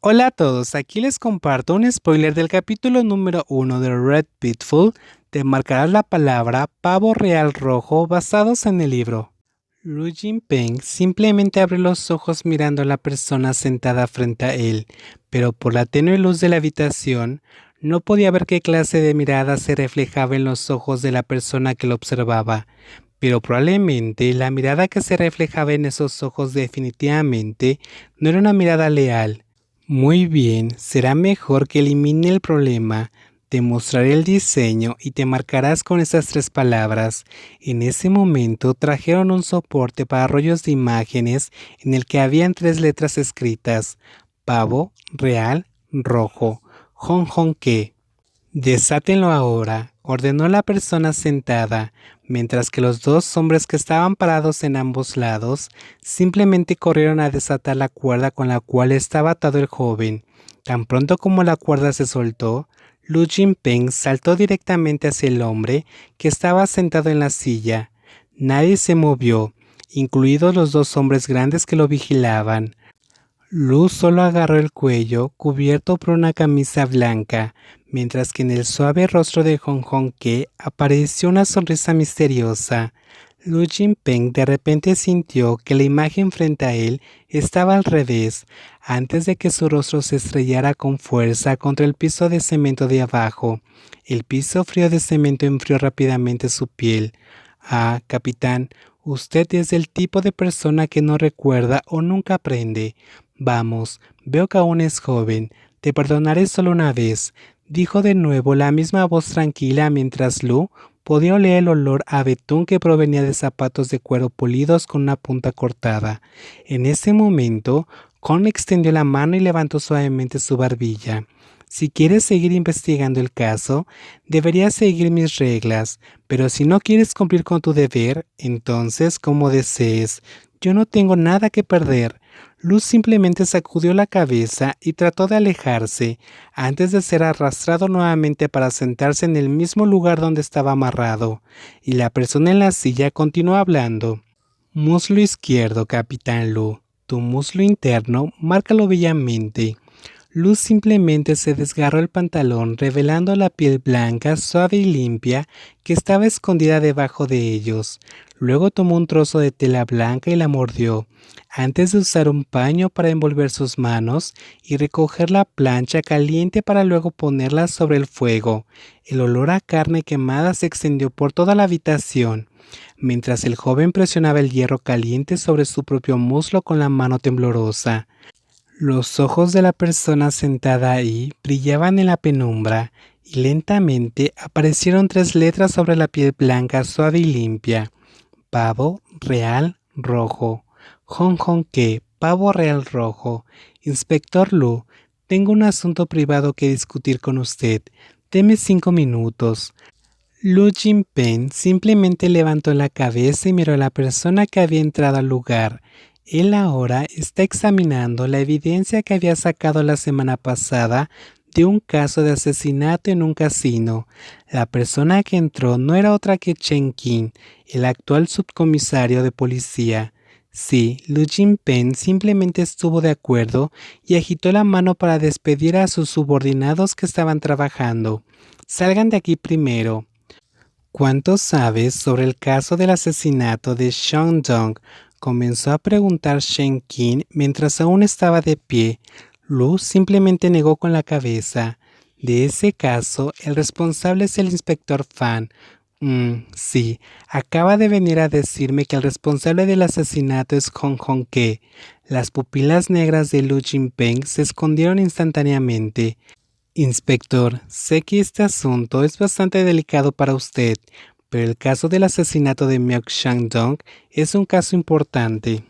Hola a todos, aquí les comparto un spoiler del capítulo número 1 de Red Pitfall. Te marcarás la palabra pavo real rojo basados en el libro. Lu Jinpeng simplemente abrió los ojos mirando a la persona sentada frente a él, pero por la tenue luz de la habitación no podía ver qué clase de mirada se reflejaba en los ojos de la persona que lo observaba. Pero probablemente la mirada que se reflejaba en esos ojos definitivamente no era una mirada leal. Muy bien, será mejor que elimine el problema. Te mostraré el diseño y te marcarás con esas tres palabras. En ese momento trajeron un soporte para rollos de imágenes en el que habían tres letras escritas: pavo, real, rojo, Hong Hong que. Desátenlo ahora, ordenó la persona sentada, mientras que los dos hombres que estaban parados en ambos lados simplemente corrieron a desatar la cuerda con la cual estaba atado el joven. Tan pronto como la cuerda se soltó, Lu Jinpeng saltó directamente hacia el hombre que estaba sentado en la silla. Nadie se movió, incluidos los dos hombres grandes que lo vigilaban. Lu solo agarró el cuello, cubierto por una camisa blanca, mientras que en el suave rostro de Hong Hong que apareció una sonrisa misteriosa. Lu Jinpeng de repente sintió que la imagen frente a él estaba al revés, antes de que su rostro se estrellara con fuerza contra el piso de cemento de abajo. El piso frío de cemento enfrió rápidamente su piel. Ah, capitán, usted es el tipo de persona que no recuerda o nunca aprende. Vamos, veo que aún es joven. Te perdonaré solo una vez, dijo de nuevo la misma voz tranquila mientras Lu podía oler el olor a betún que provenía de zapatos de cuero polidos con una punta cortada. En ese momento, Kong extendió la mano y levantó suavemente su barbilla. Si quieres seguir investigando el caso, deberías seguir mis reglas, pero si no quieres cumplir con tu deber, entonces como desees. Yo no tengo nada que perder. Luz simplemente sacudió la cabeza y trató de alejarse, antes de ser arrastrado nuevamente para sentarse en el mismo lugar donde estaba amarrado, y la persona en la silla continuó hablando. Muslo izquierdo, capitán Lu. Tu muslo interno, márcalo bellamente. Luz simplemente se desgarró el pantalón, revelando la piel blanca, suave y limpia que estaba escondida debajo de ellos. Luego tomó un trozo de tela blanca y la mordió, antes de usar un paño para envolver sus manos y recoger la plancha caliente para luego ponerla sobre el fuego. El olor a carne quemada se extendió por toda la habitación, mientras el joven presionaba el hierro caliente sobre su propio muslo con la mano temblorosa. Los ojos de la persona sentada ahí brillaban en la penumbra y lentamente aparecieron tres letras sobre la piel blanca suave y limpia. Pavo real rojo. Hong Hong que, pavo real rojo. Inspector Lu, tengo un asunto privado que discutir con usted. Deme 5 minutos. Lu Jinpeng simplemente levantó la cabeza y miró a la persona que había entrado al lugar. Él ahora está examinando la evidencia que había sacado la semana pasada de un caso de asesinato en un casino. La persona que entró no era otra que Chen Qin, el actual subcomisario de policía. Sí, Lu Jinpeng simplemente estuvo de acuerdo y agitó la mano para despedir a sus subordinados que estaban trabajando. Salgan de aquí primero. ¿Cuánto sabes sobre el caso del asesinato de Shandong? Comenzó a preguntar Shen Qin mientras aún estaba de pie. Lu simplemente negó con la cabeza. De ese caso, el responsable es el inspector Fan. Sí, acaba de venir a decirme que el responsable del asesinato es Hong Hong que. Las pupilas negras de Lu Jinpeng se escondieron instantáneamente. Inspector, sé que este asunto es bastante delicado para usted, pero el caso del asesinato de Miao Shandong es un caso importante.